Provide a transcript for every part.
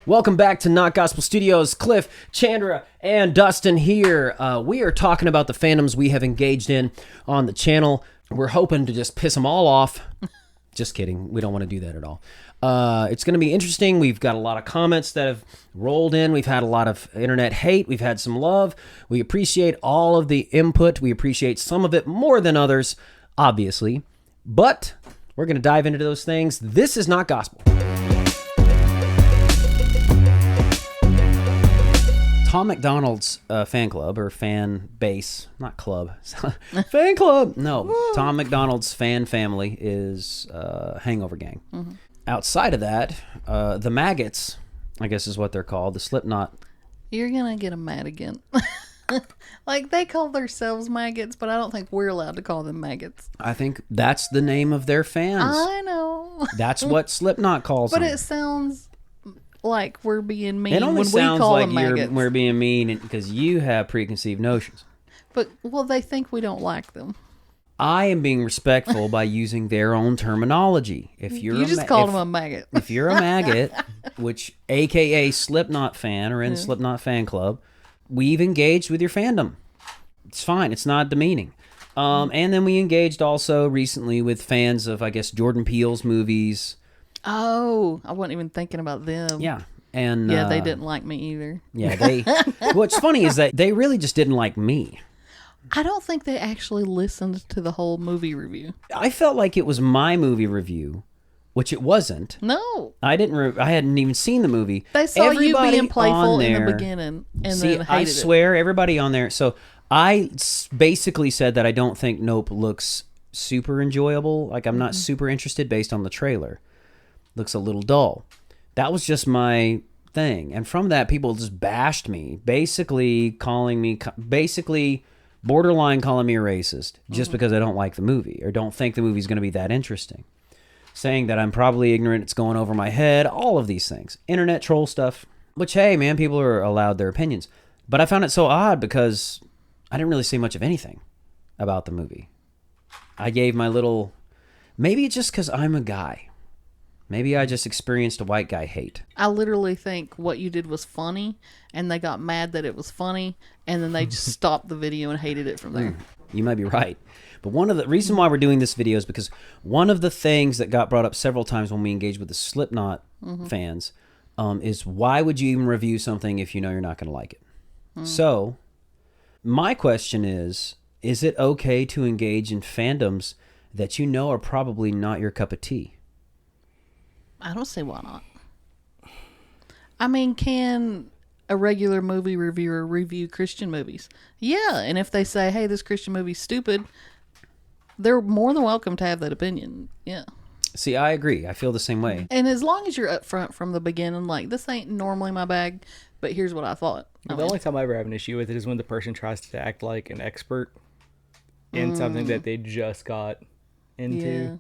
Welcome back to Not Gospel Studios. Cliff, Chandra, and Dustin here. We are talking about the fandoms we have engaged in on the channel. We're hoping to just piss them all off. Just kidding. We don't want to do that at all. It's going to be interesting. We've got a lot of comments that have rolled in. We've had a lot of internet hate. We've had some love. We appreciate all of the input. We appreciate some of it more than others, obviously. But we're going to dive into those things. This is Not Gospel. Tom MacDonald's fan club, or fan base, not club, fan club. No, whoa. Tom MacDonald's fan family is Hangover Gang. Mm-hmm. Outside of that, the Maggots, I guess is what they're called, the Slipknot. You're going to get them mad again. Like, they call themselves maggots, but I don't think we're allowed to call them maggots. I think that's the name of their fans. I know. That's what Slipknot calls them. But it sounds like we're being mean. It only when sounds we call like them maggots. we're being mean because you have preconceived notions. But, well, they think we don't like them. I am being respectful by using their own terminology. If you're you just called them a maggot. If you're a maggot, which AKA Slipknot fan or in Slipknot fan club, we've engaged with your fandom. It's fine. It's not demeaning. And then we engaged also recently with fans of, I guess, Jordan Peele's movies. Oh, I wasn't even thinking about them. Yeah. And yeah, they didn't like me either. Yeah, what's funny is that they really just didn't like me. I don't think they actually listened to the whole movie review. I felt like it was my movie review, which it wasn't. No. I hadn't even seen the movie. They saw you being playful in the beginning and then hated it. I swear, everybody on there. So I basically said that I don't think Nope looks super enjoyable. Like, I'm not super interested based on the trailer. Looks a little dull. That was just my thing. And from that, people just bashed me, basically borderline calling me a racist just because I don't like the movie or don't think the movie's going to be that interesting. Saying that I'm probably ignorant, it's going over my head, all of these things. Internet troll stuff, which, hey, man, people are allowed their opinions. But I found it so odd because I didn't really say much of anything about the movie. I gave my little... Maybe it's just because I'm a guy. Maybe I just experienced a white guy hate. I literally think what you did was funny, and they got mad that it was funny, and then they just stopped the video and hated it from there. You might be right. But one of the reason why we're doing this video is because one of the things that got brought up several times when we engaged with the Slipknot fans is why would you even review something if you know you're not going to like it? So my question is it okay to engage in fandoms that you know are probably not your cup of tea? I don't see why not. I mean, can a regular movie reviewer review Christian movies? Yeah, and if they say, hey, this Christian movie's stupid, they're more than welcome to have that opinion. Yeah. See, I agree. I feel the same way. And as long as you're upfront from the beginning, like, this ain't normally my bag, but here's what I thought. The only time I ever have an issue with it is when the person tries to act like an expert in something that they just got into. Yeah.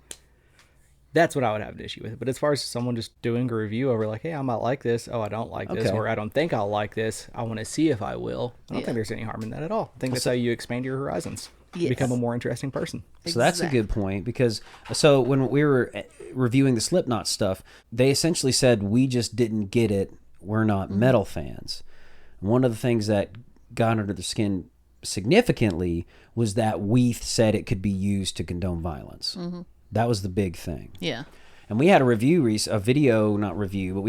That's what I would have an issue with. But as far as someone just doing a review over like, hey, I might like this. Oh, I don't like this. Or I don't think I'll like this. I want to see if I will. I don't think there's any harm in that at all. I think that's how you expand your horizons. Yes. Become a more interesting person. So that's a good point because so when we were reviewing the Slipknot stuff, they essentially said we just didn't get it. We're not metal fans. One of the things that got under the skin significantly was that we said it could be used to condone violence. That was the big thing. Yeah. And we had we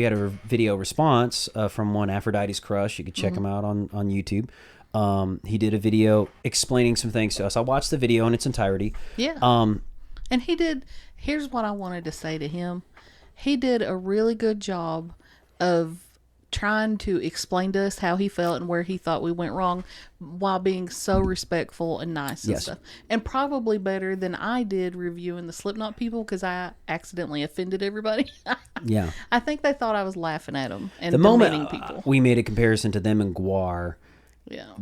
had a video response from one Aphrodite's Crush. You could check him out on YouTube. He did a video explaining some things to us. I watched the video in its entirety. Yeah. And here's what I wanted to say to him. He did a really good job of trying to explain to us how he felt and where he thought we went wrong while being so respectful and nice and stuff. And probably better than I did reviewing the Slipknot people because I accidentally offended everybody. Yeah. I think they thought I was laughing at them and the moment people. We made a comparison to them and Guar, yeah,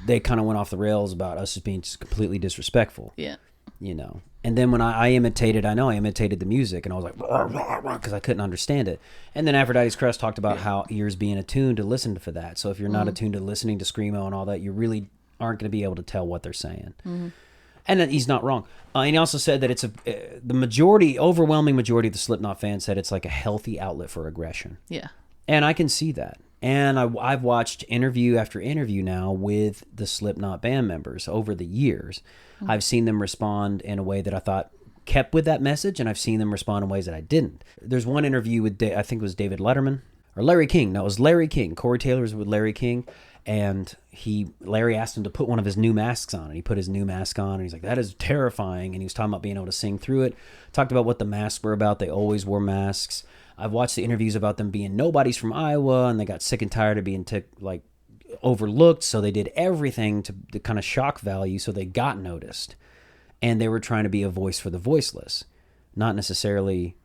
they kind of went off the rails about us just being just completely disrespectful. Yeah. You know. And then when I imitated the music, and I was like, because I couldn't understand it. And then Aphrodite's Crest talked about how ears being attuned to listen for that. So if you're not attuned to listening to Screamo and all that, you really aren't going to be able to tell what they're saying. And then he's not wrong. And he also said that it's overwhelming majority of the Slipknot fans said it's like a healthy outlet for aggression. Yeah. And I can see that. And I've watched interview after interview now with the Slipknot band members over the years. Mm-hmm. I've seen them respond in a way that I thought kept with that message, and I've seen them respond in ways that I didn't. There's one interview with, I think it was David Letterman, or Larry King. No, it was Larry King. Corey Taylor was with Larry King, and Larry asked him to put one of his new masks on, and he put his new mask on, and he's like, that is terrifying, and he was talking about being able to sing through it, talked about what the masks were about. They always wore masks. I've watched the interviews about them being nobodies from Iowa, and they got sick and tired of being overlooked, so they did everything to kind of shock value so they got noticed. And they were trying to be a voice for the voiceless. Not necessarily,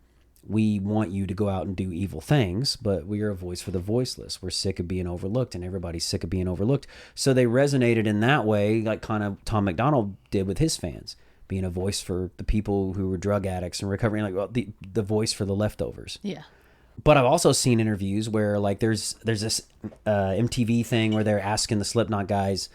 we want you to go out and do evil things, but we are a voice for the voiceless. We're sick of being overlooked, and everybody's sick of being overlooked. So they resonated in that way, like kind of Tom MacDonald did with his fans, being a voice for the people who were drug addicts and recovering, like, well, the voice for the leftovers. Yeah. But I've also seen interviews where, like, there's this MTV thing where they're asking the Slipknot guys,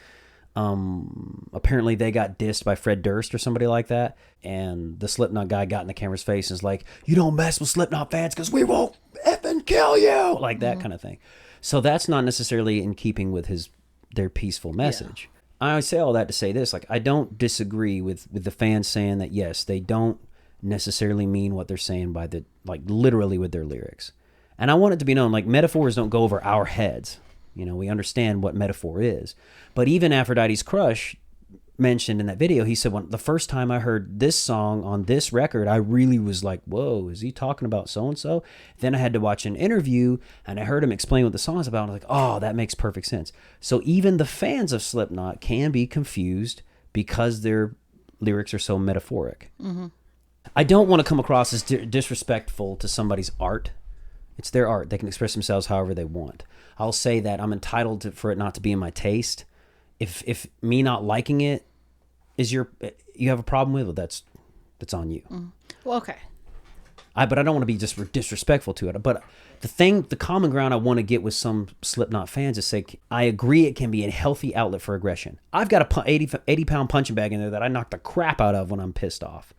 apparently they got dissed by Fred Durst or somebody like that, and the Slipknot guy got in the camera's face and was like, you don't mess with Slipknot fans because we won't effing kill you, like that kind of thing. So that's not necessarily in keeping with their peaceful message. Yeah. I say all that to say this, like, I don't disagree with the fans saying that, yes, they don't necessarily mean what they're saying by literally with their lyrics. And I want it to be known, like, metaphors don't go over our heads. You know, we understand what metaphor is. But even Aphrodite's Crush mentioned in that video, he said, the first time I heard this song on this record, I really was like, whoa, is he talking about so-and-so? Then I had to watch an interview, and I heard him explain what the song is about. And I was like, oh, that makes perfect sense. So even the fans of Slipknot can be confused because their lyrics are so metaphoric. Mm-hmm. I don't want to come across as disrespectful to somebody's art. It's their art. They can express themselves however they want. I'll say that I'm entitled for it not to be in my taste. If me not liking it is you have a problem with it, that's on you. Well, okay. But I don't want to be just disrespectful to it. But the common ground I want to get with some Slipknot fans is say, I agree it can be a healthy outlet for aggression. I've got a 80-pound punching bag in there that I knock the crap out of when I'm pissed off.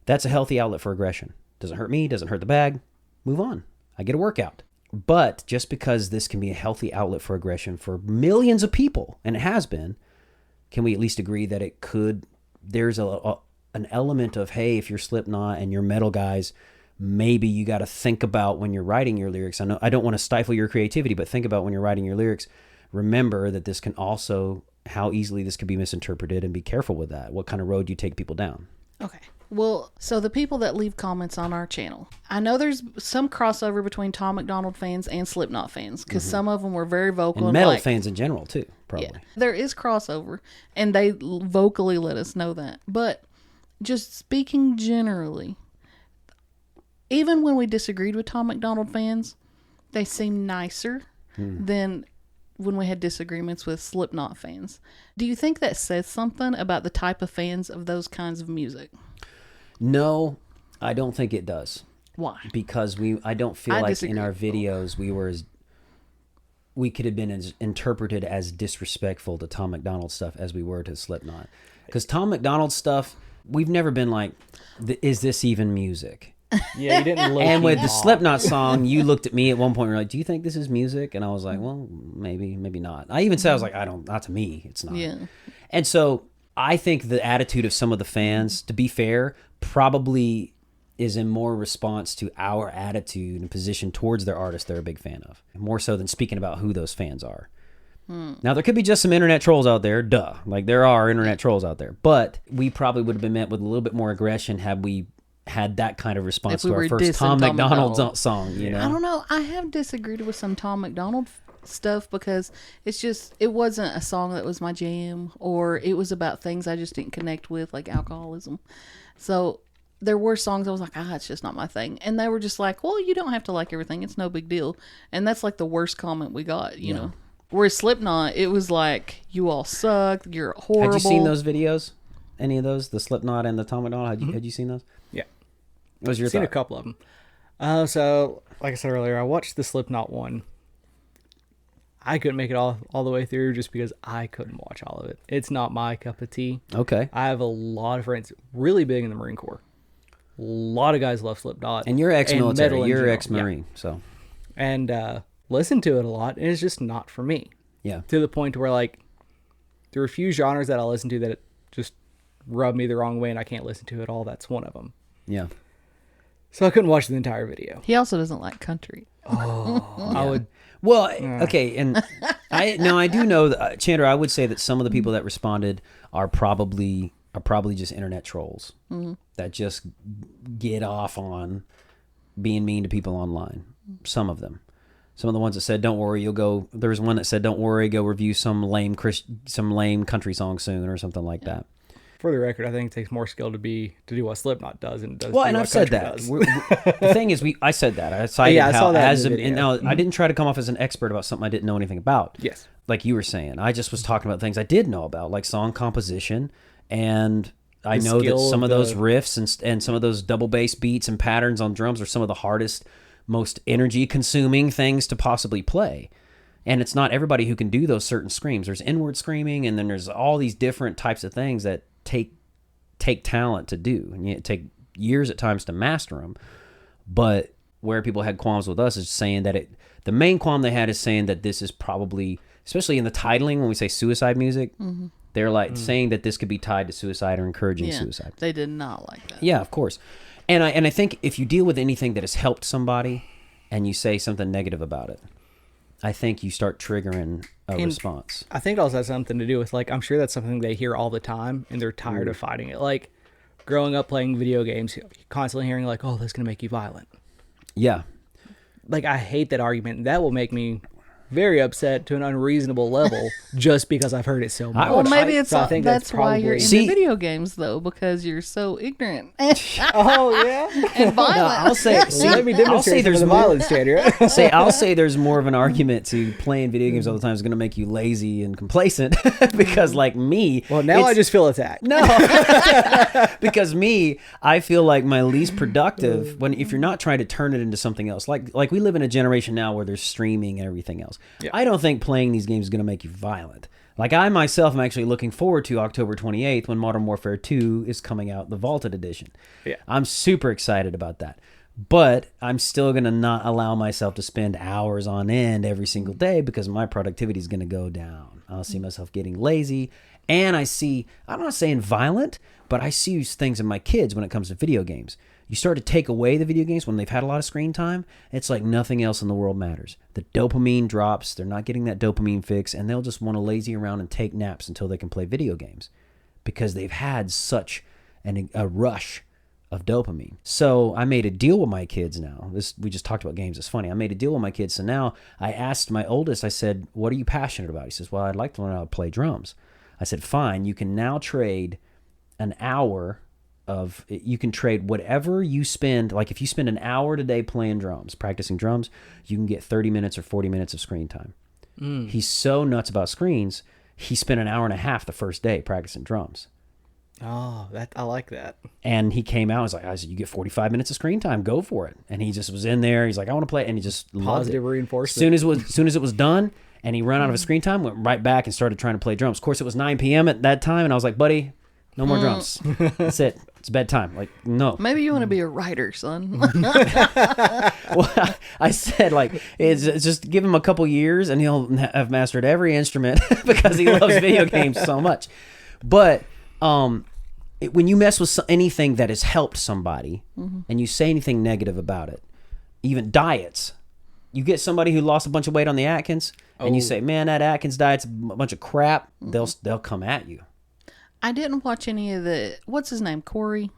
That's a healthy outlet for aggression. Doesn't hurt me, doesn't hurt the bag. Move on. I get a workout. But just because this can be a healthy outlet for aggression for millions of people, and it has been, can we at least agree that it could, there's an element of, hey, if you're Slipknot and you're metal guys, maybe you got to think about when you're writing your lyrics. I know I don't want to stifle your creativity, but think about when you're writing your lyrics, remember that this can also, how easily this could be misinterpreted, and be careful with that. What kind of road you take people down. Okay. Well, so the people that leave comments on our channel, I know there's some crossover between Tom MacDonald fans and Slipknot fans, because some of them were very vocal. And metal fans in general, too, probably. Yeah, there is crossover, and they vocally let us know that. But just speaking generally, even when we disagreed with Tom MacDonald fans, they seem nicer than when we had disagreements with Slipknot fans. Do you think that says something about the type of fans of those kinds of music? No, I don't think it does. Why? Because I don't feel like in our videos we could have been as interpreted as disrespectful to Tom MacDonald stuff as we were to Slipknot. Because Tom MacDonald stuff, we've never been like, is this even music? Yeah, you didn't look. And with the Slipknot song, you looked at me at one point and were like, do you think this is music? And I was like, well, maybe not. I even said, I was like, not to me, it's not. Yeah. And so I think the attitude of some of the fans, to be fair, probably is in more response to our attitude and position towards their artist they're a big fan of, more so than speaking about who those fans are. Now, there could be just some internet trolls out there, like there are internet trolls out there, but we probably would have been met with a little bit more aggression had we had that kind of response to our first Tom MacDonald song, you know? I don't know. I have disagreed with some Tom MacDonald stuff because it wasn't a song that was my jam, or it was about things I just didn't connect with, like alcoholism. So there were songs I was like, it's just not my thing. And they were just like, well, you don't have to like everything. It's no big deal. And that's like the worst comment we got, you know? Whereas Slipknot, it was like, you all suck. You're horrible. Had you seen those videos? Any of those? The Slipknot and the Tom MacDonald? Had you seen those? Yeah. What was your seen thought? A couple of them. So, like I said earlier, I watched the Slipknot one. I couldn't make it all the way through just because I couldn't watch all of it. It's not my cup of tea. Okay. I have a lot of friends really big in the Marine Corps. A lot of guys love Slipknot. And you're ex-military. You're ex-Marine, so. and listen to it a lot, and it's just not for me. Yeah. To the point where, like, there are a few genres that I'll listen to that just rub me the wrong way and I can't listen to at all. That's one of them. Yeah. So I couldn't watch the entire video. He also doesn't like country. Oh, I would. Well, okay, and I do know that, Chandra, I would say that some of the people that responded are probably just internet trolls that just get off on being mean to people online. Some of them. Some of the ones that said, "Don't worry, you'll go." There was one that said, "Don't worry, go review some lame country song soon," or something like that. For the record, I think it takes more skill to do what Slipknot does and does. Well, do and what I've said country that. The thing is, I said that. I cited I how saw that as in the video. now I didn't try to come off as an expert about something I didn't know anything about. Yes. Like you were saying, I just was talking about things I did know about, like song composition, and I know that some of those riffs and some of those double bass beats and patterns on drums are some of the hardest, most energy consuming things to possibly play. And it's not everybody who can do those certain screams. There's inward screaming, and then there's all these different types of things that take talent to do, and it take years at times to master them. But where people had qualms with us is saying that the main qualm they had is saying that this is probably, especially in the titling, when we say suicide music, they're like saying that this could be tied to suicide or encouraging suicide. They did not like that. Yeah, of course. And I think if you deal with anything that has helped somebody and you say something negative about it, I think you start triggering a response. I think it also has something to do with, like, I'm sure that's something they hear all the time and they're tired of fighting it. Like, growing up playing video games, constantly hearing, like, oh, that's going to make you violent. Yeah. Like, I hate that argument. That will make me very upset to an unreasonable level just because I've heard it so much. Well, maybe that's why you're into video games, though, because you're so ignorant. Oh, yeah? And violent. No, I'll say, Let me demonstrate there's the violence, Chandra. I'll say there's more of an argument to playing video games all the time is going to make you lazy and complacent because, like me... Well, now I just feel attacked. No. Because me, I feel like my least productive if you're not trying to turn it into something else. Like we live in a generation now where there's streaming and everything else. Yeah. I don't think playing these games is going to make you violent. Like, I myself am actually looking forward to October 28th when Modern Warfare 2 is coming out, the Vaulted Edition. Yeah. I'm super excited about that. But I'm still going to not allow myself to spend hours on end every single day because my productivity is going to go down. I'll see myself getting lazy. And I'm not saying violent, but I see things in my kids when it comes to video games. You start to take away the video games when they've had a lot of screen time, it's like nothing else in the world matters. The dopamine drops, they're not getting that dopamine fix, and they'll just want to lazy around and take naps until they can play video games because they've had such a rush of dopamine. So I made a deal with my kids now. We just talked about games. It's funny. I made a deal with my kids. So now I asked my oldest, I said, what are you passionate about? He says, well, I'd like to learn how to play drums. I said, fine, you can now trade an hour you can trade whatever you spend. Like, if you spend an hour today playing drums, practicing drums, you can get 30 minutes or 40 minutes of screen time. He's so nuts about screens, he spent an hour and a half the first day practicing drums. Oh, I like that. And he came out, I said, you get 45 minutes of screen time, go for it. And he just was in there, he's like, I want to play it, and he just loved it. Positive reinforcement. As soon as it was done, and he ran out of his screen time, went right back and started trying to play drums. Of course, it was 9 p.m. at that time, and I was like, buddy, no more drums. That's it. It's bedtime. Like, no. Maybe you want to be a writer, son. Well, I said, like, it's just give him a couple years and he'll have mastered every instrument because he loves video games so much. But when you mess with anything that has helped somebody and you say anything negative about it, even diets, you get somebody who lost a bunch of weight on the Atkins and you say, man, that Atkins diet's a bunch of crap, they'll come at you. I didn't watch any of what's his name? Corey?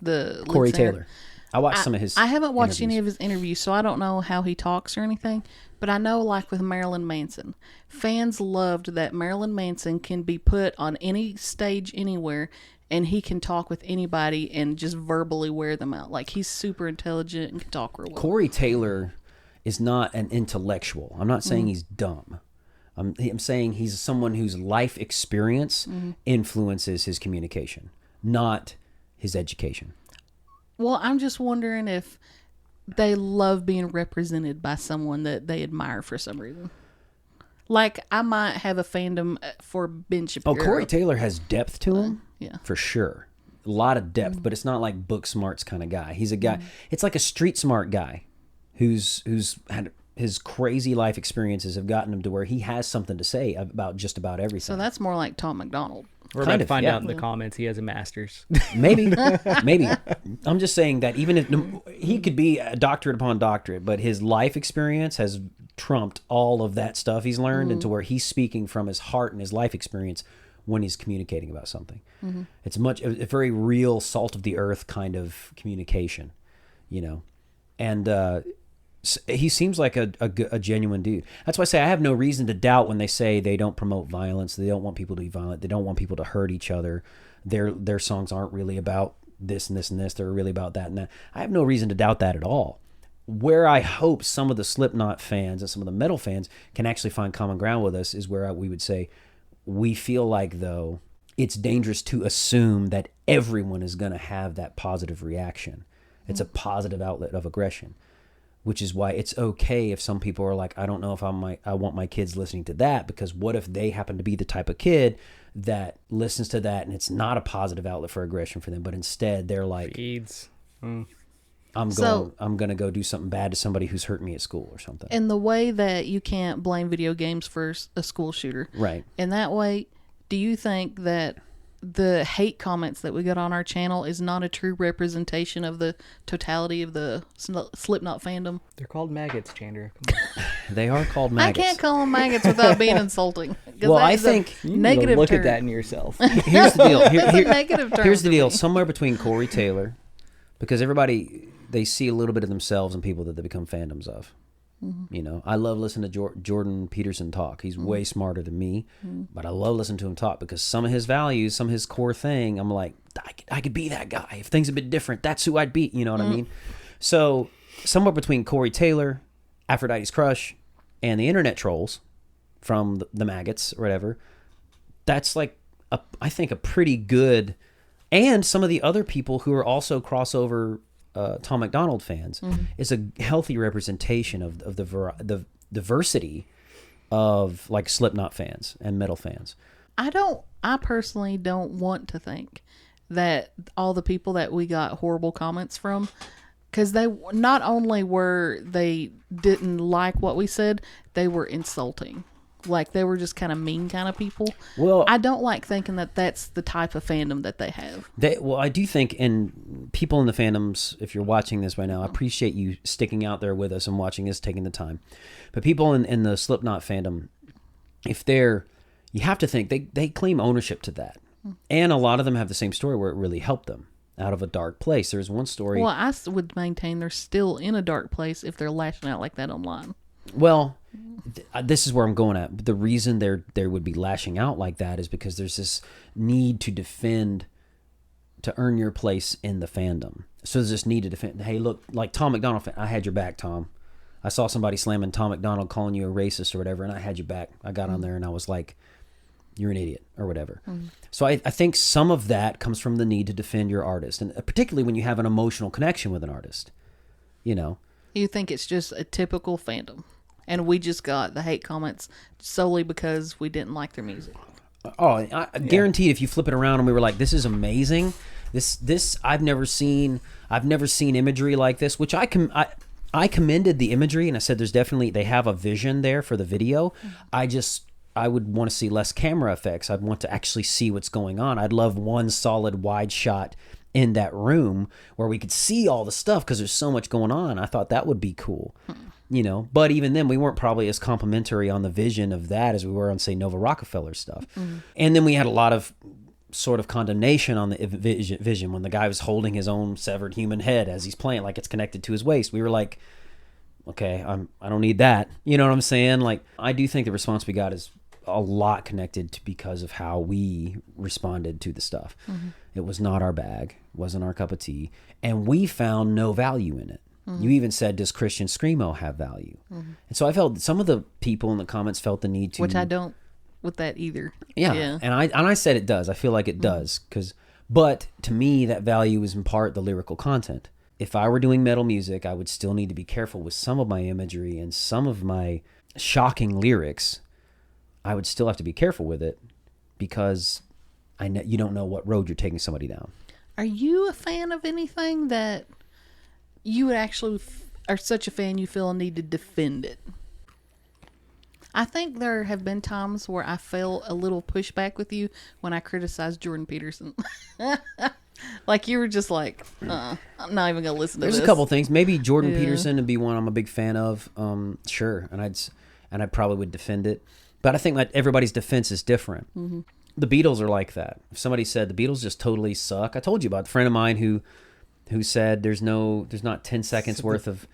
The Corey Taylor. I watched some of his I haven't watched any of his interviews, so I don't know how he talks or anything. But I know, like with Marilyn Manson, fans loved that Marilyn Manson can be put on any stage anywhere and he can talk with anybody and just verbally wear them out. Like, he's super intelligent and can talk real well. Corey Taylor is not an intellectual. I'm not saying he's dumb. I'm saying he's someone whose life experience influences his communication, not his education. Well, I'm just wondering if they love being represented by someone that they admire for some reason. Like, I might have a fandom for Ben Shapiro. Oh, Corey Taylor has depth to him, yeah, for sure. A lot of depth, but it's not like book smarts kind of guy. He's a guy. It's like a street smart guy who's had his crazy life experiences have gotten him to where he has something to say about just about everything. So that's more like Tom MacDonald. We're about to find out in the comments he has a master's. Maybe. I'm just saying that even if he could be a doctorate upon doctorate, but his life experience has trumped all of that stuff he's learned into where he's speaking from his heart and his life experience when he's communicating about something. It's a very real salt of the earth kind of communication, and he seems like a genuine dude. That's why I say I have no reason to doubt when they say they don't promote violence. They don't want people to be violent. They don't want people to hurt each other. Their songs aren't really about this and this and this. They're really about that and that. I have no reason to doubt that at all. Where I hope some of the Slipknot fans and some of the metal fans can actually find common ground with us is where we would say we feel like, though, it's dangerous to assume that everyone is going to have that positive reaction. It's a positive outlet of aggression. Which is why it's okay if some people are like, I don't know if I want my kids listening to that, because what if they happen to be the type of kid that listens to that and it's not a positive outlet for aggression for them, but instead they're like, I'm going to go do something bad to somebody who's hurt me at school or something. In the way that you can't blame video games for a school shooter. Right. In that way, do you think that the hate comments that we got on our channel is not a true representation of the totality of the Slipknot fandom? They're called maggots, Chandra. They are called maggots. I can't call them maggots without being insulting. Well, I think negative look term. at that in yourself. Here's the deal. That's a negative term. Here's the deal. Somewhere between Corey Taylor, because everybody, they see a little bit of themselves in people that they become fandoms of. I love listening to Jordan Peterson talk. He's way smarter than me, but I love listening to him talk because some of his values, some of his core thing, I'm like, I could be that guy. If things had been different, that's who I'd be. You know what I mean? So somewhere between Corey Taylor, Aphrodite's Crush, and the internet trolls from the maggots or whatever, that's like, I think a pretty good, and some of the other people who are also crossover Tom MacDonald fans is a healthy representation of the diversity of like Slipknot fans and metal fans. I personally don't want to think that all the people that we got horrible comments from, because they not only were they didn't like what we said, they were insulting. Like they were just kind of mean kind of people. Well, I don't like thinking that that's the type of fandom that they have. I do think, and people in the fandoms, if you're watching this right now, I appreciate you sticking out there with us and watching us, taking the time. But people in the Slipknot fandom, you have to think they claim ownership to that. And a lot of them have the same story where it really helped them out of a dark place. There's one story. Well, I would maintain they're still in a dark place if they're lashing out like that online. Well, this is where I'm going at. The reason they would be lashing out like that is because there's this need to defend, to earn your place in the fandom. So there's this need to defend. Hey, look, like Tom MacDonald, I had your back, Tom. I saw somebody slamming Tom MacDonald, calling you a racist or whatever, and I had your back. I got on there and I was like, you're an idiot or whatever. So I think some of that comes from the need to defend your artist, and particularly when you have an emotional connection with an artist, You think it's just a typical fandom, and we just got the hate comments solely because we didn't like their music. Oh, I guaranteed if you flip it around and we were like, this is amazing. This I've never seen imagery like this, which I commended the imagery, and I said they have a vision there for the video. I would want to see less camera effects. I'd want to actually see what's going on. I'd love one solid wide shot in that room where we could see all the stuff because there's so much going on. I thought that would be cool, but even then we weren't probably as complimentary on the vision of that as we were on, say, Nova Rockefeller stuff. And then we had a lot of sort of condemnation on the vision when the guy was holding his own severed human head as he's playing, like it's connected to his waist. We were like, okay, I don't need that. You know what I'm saying? Like, I do think the response we got is a lot connected to because of how we responded to the stuff. It was not our bag, wasn't our cup of tea, and we found no value in it. You even said, does Christian Screamo have value? And so I felt some of the people in the comments felt the need to, which I don't with that either. Yeah. And I said it does. I feel like it does, but to me that value is in part the lyrical content. If I were doing metal music, I would still need to be careful with some of my imagery and some of my shocking lyrics. I would still have to be careful with it because you don't know what road you're taking somebody down. Are you a fan of anything that you would actually are such a fan you feel a need to defend it. I think there have been times where I felt a little pushback with you when I criticized Jordan Peterson. Like you were just like, I'm not even gonna listen to this. There's a couple things. Maybe Jordan Peterson would be one I'm a big fan of. Sure, and I probably would defend it. But I think like everybody's defense is different. Mm-hmm. The Beatles are like that. If somebody said the Beatles just totally suck, I told you about a friend of mine who said there's not 10 seconds worth of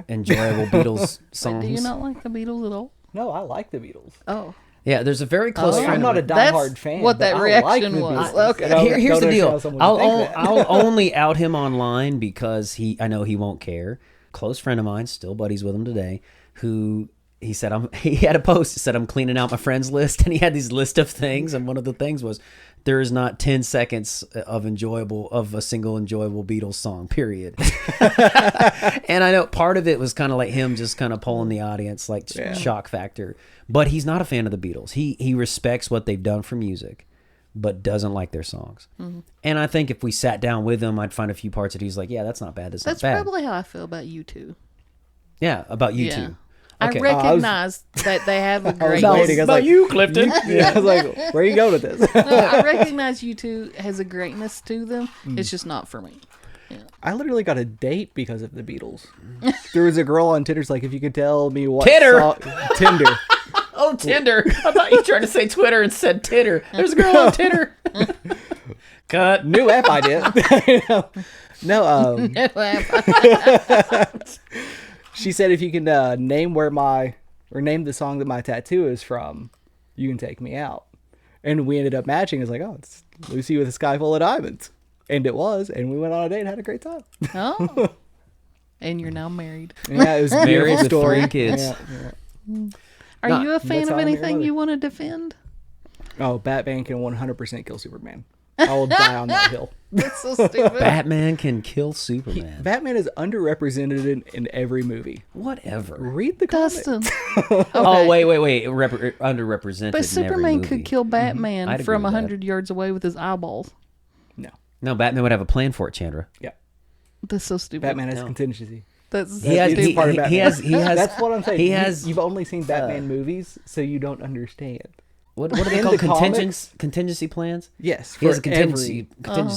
enjoyable Beatles songs. Wait, do you not like the Beatles at all? No, I like the Beatles. Oh. Yeah, there's a very close friend. I'm not a diehard fan. What that reaction was. Okay. Here's the deal. I'll only out him online because I know he won't care. Close friend of mine, still buddies with him today, who he said he had a post that said I'm cleaning out my friends list, and he had these list of things, and one of the things was there is not 10 seconds of a single enjoyable Beatles song, period. And I know part of it was kind of like him just kind of pulling the audience, like shock factor. But he's not a fan of the Beatles. He respects what they've done for music, but doesn't like their songs. Mm-hmm. And I think if we sat down with him, I'd find a few parts that he's like, yeah, that's not bad. That's not bad. That's probably how I feel about you two. Yeah, about you two. Okay. I recognize that they have a great... about you, Clifton. Yeah, I was like, where are you going with this? No, I recognize you two has a greatness to them. It's just not for me. Yeah. I literally got a date because of the Beatles. There was a girl on Tinder's like, if you could tell me what Tinder. Tinder. Oh, Tinder. I thought you were trying to say Twitter and said Tinder. There's a girl on Tinder. Cut. New app idea. No, New app. she said if you can name name the song that my tattoo is from, you can take me out. And we ended up matching. It's like, oh, it's Lucy with a Sky Full of Diamonds. And it was. And we went on a date and had a great time. Oh. And you're now married. Yeah, it was a married beautiful with story. 3 kids. Yeah. Are you a fan of anything you want to defend? Oh, Batman can 100% kill Superman. I will die on that hill. That's so stupid. Batman can kill Superman. Batman is underrepresented in every movie. Whatever. Read the comics. Dustin. Oh, wait. Underrepresented. But Superman could kill Batman from 100 yards away with his eyeballs. No, Batman would have a plan for it, Chandra. Yeah. That's so stupid. Batman has contingency. That's he has. That's what I'm saying. He has. You've only seen Batman movies, so you don't understand. What are they called? Contingency plans? Yes. He has a contingency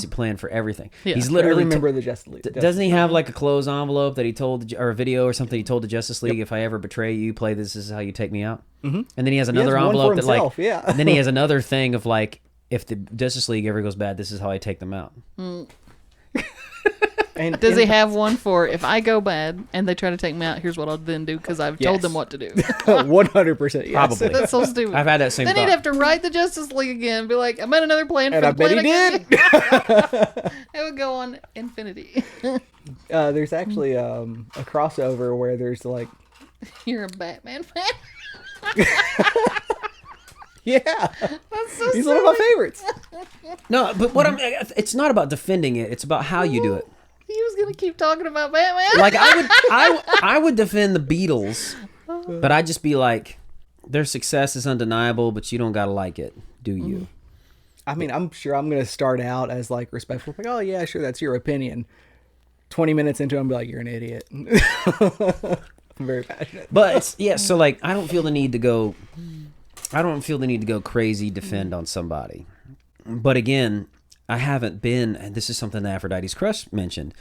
plan for everything. Yeah. He's literally member of the Justice League. Doesn't he have like a closed envelope that he told, or a video or something he told the Justice League? Yep. If I ever betray you, play this is how you take me out. Mm-hmm. And then he has another envelope that like. Yeah. And then he has another thing of like, if the Justice League ever goes bad, this is how I take them out. And does he have one for if I go bad and they try to take me out, here's what I'll then do because I've told them what to do? 100%. Yes. Probably. That's so stupid. I've had that same Then thought. he'd have to write the Justice League again and be like, I made another plan and for I the plan bet he again. did. It would go on infinity. There's actually a crossover where there's like... You're a Batman fan? Yeah. That's so He's one of my favorites. No, but it's not about defending it. It's about how you do it. He was gonna keep talking about Batman. Like I would defend the Beatles, but I'd just be like, their success is undeniable, but you don't gotta like it, do you? I mean, I'm sure I'm gonna start out as like respectful, like, oh yeah, sure, that's your opinion. 20 minutes into it, I'm be like, you're an idiot. I'm very passionate. But so like I don't feel the need to go crazy defend on somebody. But again, I haven't been, and this is something that Aphrodite's Crush mentioned,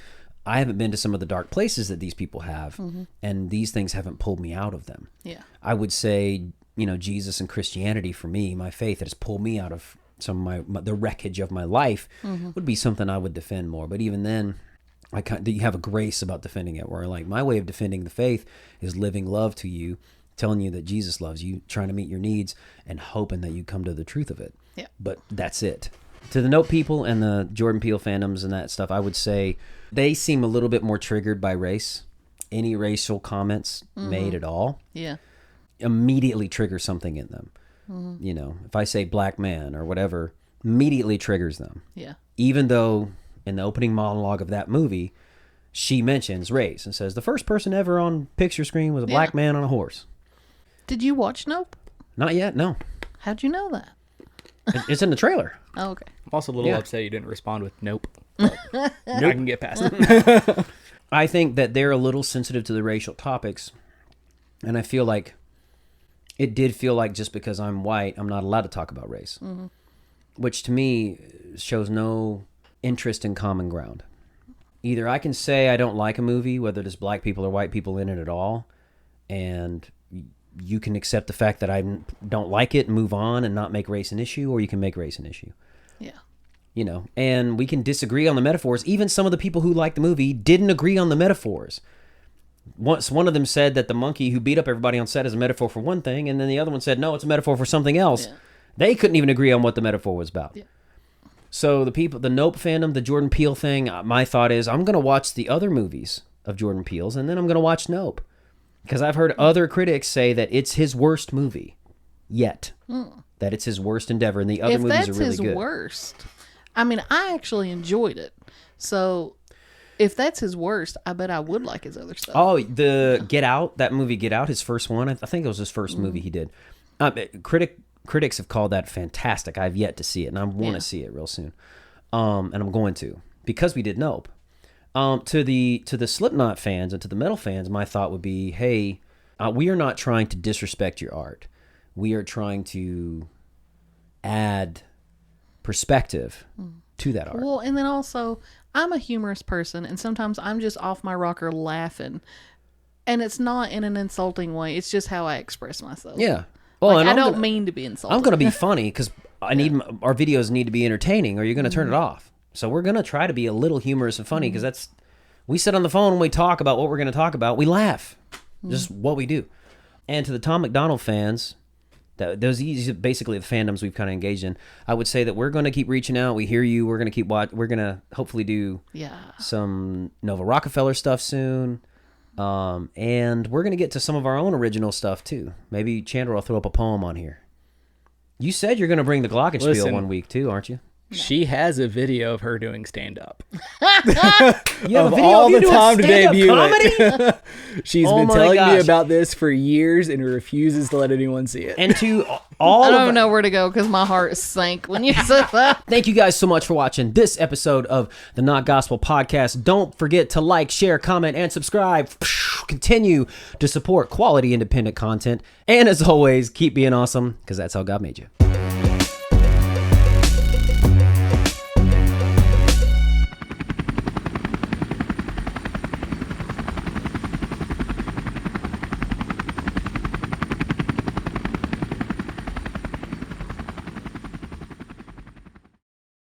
I haven't been to some of the dark places that these people have, and these things haven't pulled me out of them. Yeah. I would say, Jesus and Christianity for me, my faith that has pulled me out of some of the wreckage of my life would be something I would defend more. But even then, you have a grace about defending it, where like my way of defending the faith is living love to you, telling you that Jesus loves you, trying to meet your needs, and hoping that you come to the truth of it. Yeah. But that's it. To the Note people and the Jordan Peele fandoms and that stuff, I would say they seem a little bit more triggered by race. Any racial comments made at all, immediately trigger something in them. If I say black man or whatever, immediately triggers them. Yeah. Even though in the opening monologue of that movie, she mentions race and says the first person ever on picture screen was a black man on a horse. Did you watch Nope? Not yet, no. How'd you know that? It's in the trailer. Oh, okay. I'm also a little upset you didn't respond with nope. I can get past it. I think that they're a little sensitive to the racial topics, and I feel like it did feel like just because I'm white, I'm not allowed to talk about race, which to me shows no interest in common ground. Either I can say I don't like a movie, whether there's black people or white people in it at all, and you can accept the fact that I don't like it and move on and not make race an issue, or you can make race an issue. Yeah. You know, and we can disagree on the metaphors. Even some of the people who liked the movie didn't agree on the metaphors. Once one of them said that the monkey who beat up everybody on set is a metaphor for one thing, and then the other one said, no, it's a metaphor for something else. Yeah. They couldn't even agree on what the metaphor was about. Yeah. So the Nope fandom, the Jordan Peele thing, my thought is I'm going to watch the other movies of Jordan Peele's, and then I'm going to watch Nope. Because I've heard other critics say that it's his worst movie yet. That it's his worst endeavor, and the other movies are really good. If that's his worst, I mean, I actually enjoyed it. So if that's his worst, I bet I would like his other stuff. Oh, Get Out, that movie Get Out, his first one. I think it was his first movie he did. Critics have called that fantastic. I've yet to see it, and I want to see it real soon. And I'm going to, because we did Nope. To the Slipknot fans and to the metal fans, my thought would be, hey, we are not trying to disrespect your art. We are trying to add perspective to that art. Well, and then also, I'm a humorous person, and sometimes I'm just off my rocker laughing. And it's not in an insulting way. It's just how I express myself. Yeah. Well, like, I don't mean to be insulting. I'm going to be funny because our videos need to be entertaining, or you're going to turn it off. So we're going to try to be a little humorous and funny because we sit on the phone when we talk about what we're going to talk about. We laugh. Just what we do. And to the Tom MacDonald fans, those are basically the fandoms we've kind of engaged in. I would say that we're going to keep reaching out. We hear you. We're going to keep watching. We're going to hopefully do some Nova Rockefeller stuff soon. And we're going to get to some of our own original stuff too. Maybe Chandra will throw up a poem on here. You said you're going to bring the Glockenspiel one week too, aren't you? She has a video of her doing stand-up. You have a video of you doing stand-up comedy? She's been telling me about this for years and refuses to let anyone see it. And to all I don't know where to go because my heart sank when you said that. Thank you guys so much for watching this episode of the Not Gospel Podcast. Don't forget to like, share, comment, and subscribe. Continue to support quality independent content. And as always, keep being awesome because that's how God made you.